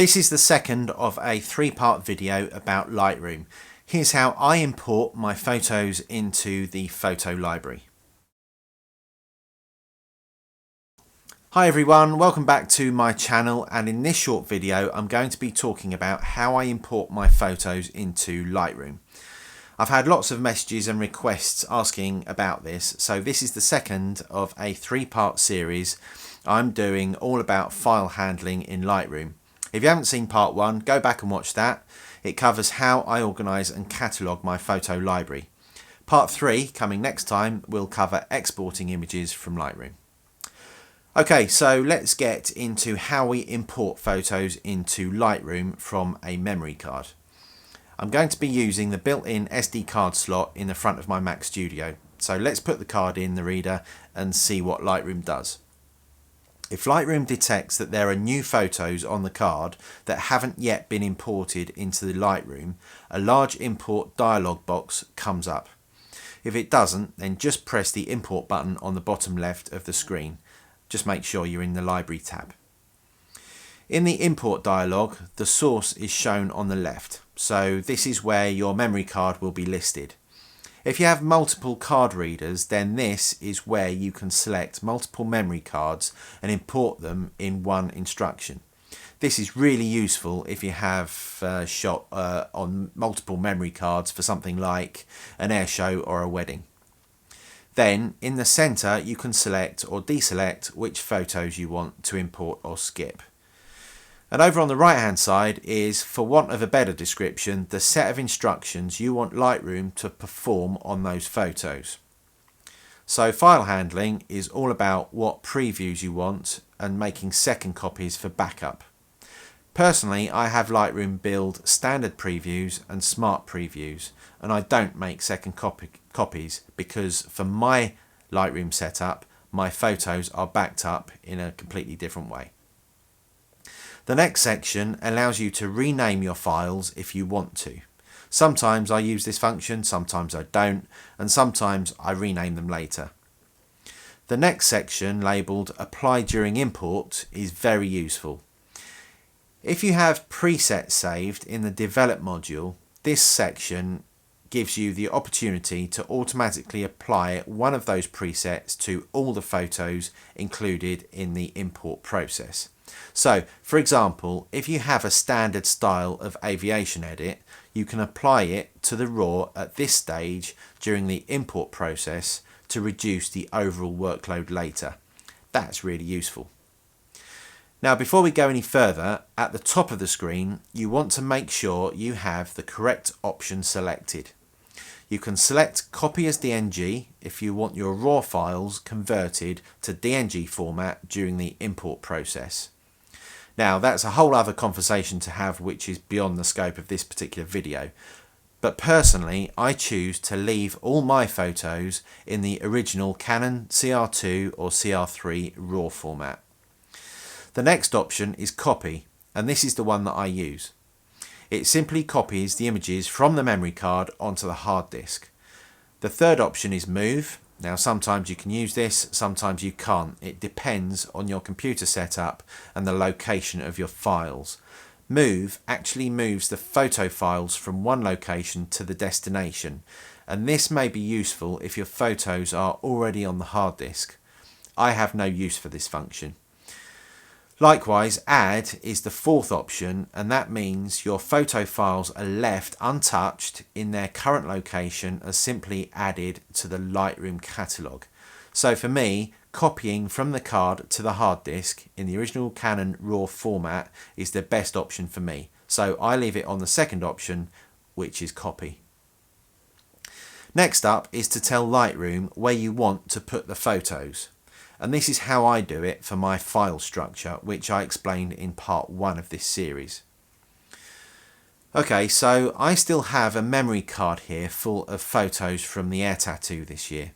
This is the second of a three-part video about Lightroom. Here's how I import my photos into the photo library. Hi everyone, welcome back to my channel, and in this short video I'm going to be talking about how I import my photos into Lightroom. I've had lots of messages and requests asking about this, so this is the second of a three-part series I'm doing all about file handling in Lightroom. If you haven't seen part one, go back and watch that. It covers how I organise and catalogue my photo library. Part 3, coming next time, will cover exporting images from Lightroom. Okay, so let's get into how we import photos into Lightroom from a memory card. I'm going to be using the built-in SD card slot in the front of my Mac Studio. So let's put the card in the reader and see what Lightroom does. If Lightroom detects that there are new photos on the card that haven't yet been imported into the Lightroom, a large import dialog box comes up. If it doesn't, then just press the import button on the bottom left of the screen. Just make sure you're in the library tab. In the import dialog, the source is shown on the left, so this is where your memory card will be listed. If you have multiple card readers, then this is where you can select multiple memory cards and import them in one instruction. This is really useful if you have shot on multiple memory cards for something like an air show or a wedding. Then in the center you can select or deselect which photos you want to import or skip. And over on the right hand side is, for want of a better description, the set of instructions you want Lightroom to perform on those photos. So file handling is all about what previews you want and making second copies for backup. Personally, I have Lightroom build standard previews and smart previews, and I don't make second copies because for my Lightroom setup, my photos are backed up in a completely different way. The next section allows you to rename your files if you want to. Sometimes I use this function, sometimes I don't, and sometimes I rename them later. The next section, labelled Apply During Import, is very useful. If you have presets saved in the Develop module, this section gives you the opportunity to automatically apply one of those presets to all the photos included in the import process. So, for example, if you have a standard style of Aviation edit, you can apply it to the RAW at this stage during the import process to reduce the overall workload later. That's really useful. Now, before we go any further, at the top of the screen, you want to make sure you have the correct option selected. You can select Copy as DNG if you want your RAW files converted to DNG format during the import process. Now, that's a whole other conversation to have, which is beyond the scope of this particular video. But personally, I choose to leave all my photos in the original Canon CR2 or CR3 RAW format. The next option is Copy, and this is the one that I use. It simply copies the images from the memory card onto the hard disk. The third option is Move. Now, sometimes you can use this, sometimes you can't. It depends on your computer setup and the location of your files. Move actually moves the photo files from one location to the destination, and this may be useful if your photos are already on the hard disk. I have no use for this function. Likewise, Add is the fourth option, and that means your photo files are left untouched in their current location as simply added to the Lightroom catalogue. So for me, copying from the card to the hard disk in the original Canon RAW format is the best option for me. So I leave it on the second option, which is Copy. Next up is to tell Lightroom where you want to put the photos. And this is how I do it for my file structure, which I explained in part 1 of this series. Okay, so I still have a memory card here full of photos from the air tattoo this year.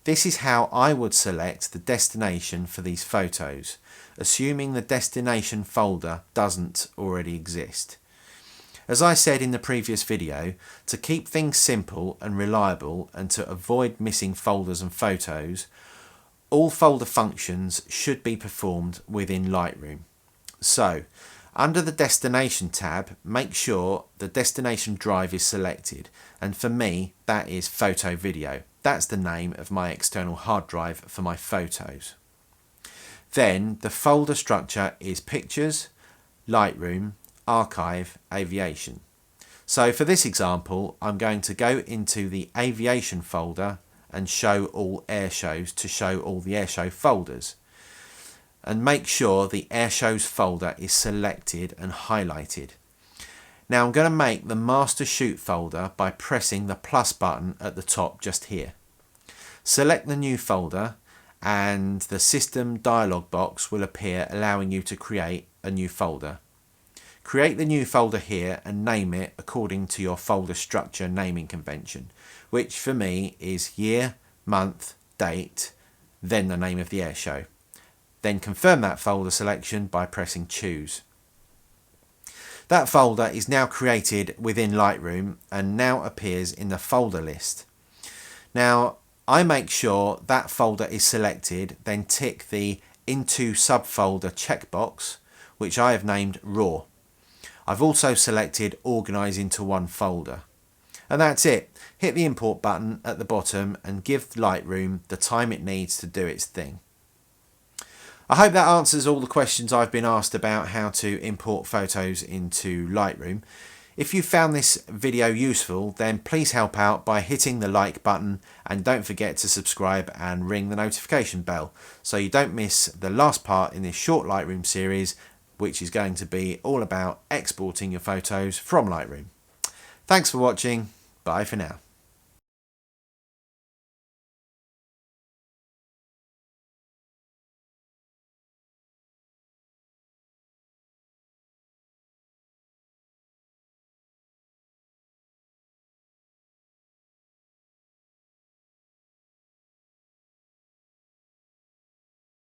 This is how I would select the destination for these photos, assuming the destination folder doesn't already exist. As I said in the previous video, to keep things simple and reliable and to avoid missing folders and photos, all folder functions should be performed within Lightroom. So Under the Destination tab, make sure the destination drive is selected, and for me that is Photo Video. That's the name of my external hard drive for my photos. Then the folder structure is Pictures, Lightroom, Archive, Aviation. So for this example, I'm going to go into the Aviation folder and show all airshows to show all the airshow folders. And make sure the airshows folder is selected and highlighted. Now I'm going to make the master shoot folder by pressing the plus button at the top just here. Select the new folder and the system dialog box will appear, allowing you to create a new folder. Create the new folder here and name it according to your folder structure naming convention, which for me is year, month, date, then the name of the airshow. Then confirm that folder selection by pressing choose. That folder is now created within Lightroom and now appears in the folder list. Now I make sure that folder is selected, then tick the Into Subfolder checkbox, which I have named RAW. I've also selected Organise into one folder. And that's it. Hit the import button at the bottom and give Lightroom the time it needs to do its thing. I hope that answers all the questions I've been asked about how to import photos into Lightroom. If you found this video useful, then please help out by hitting the like button, and don't forget to subscribe and ring the notification bell so you don't miss the last part in this short Lightroom series, which is going to be all about exporting your photos from Lightroom. Thanks for watching. Bye for now.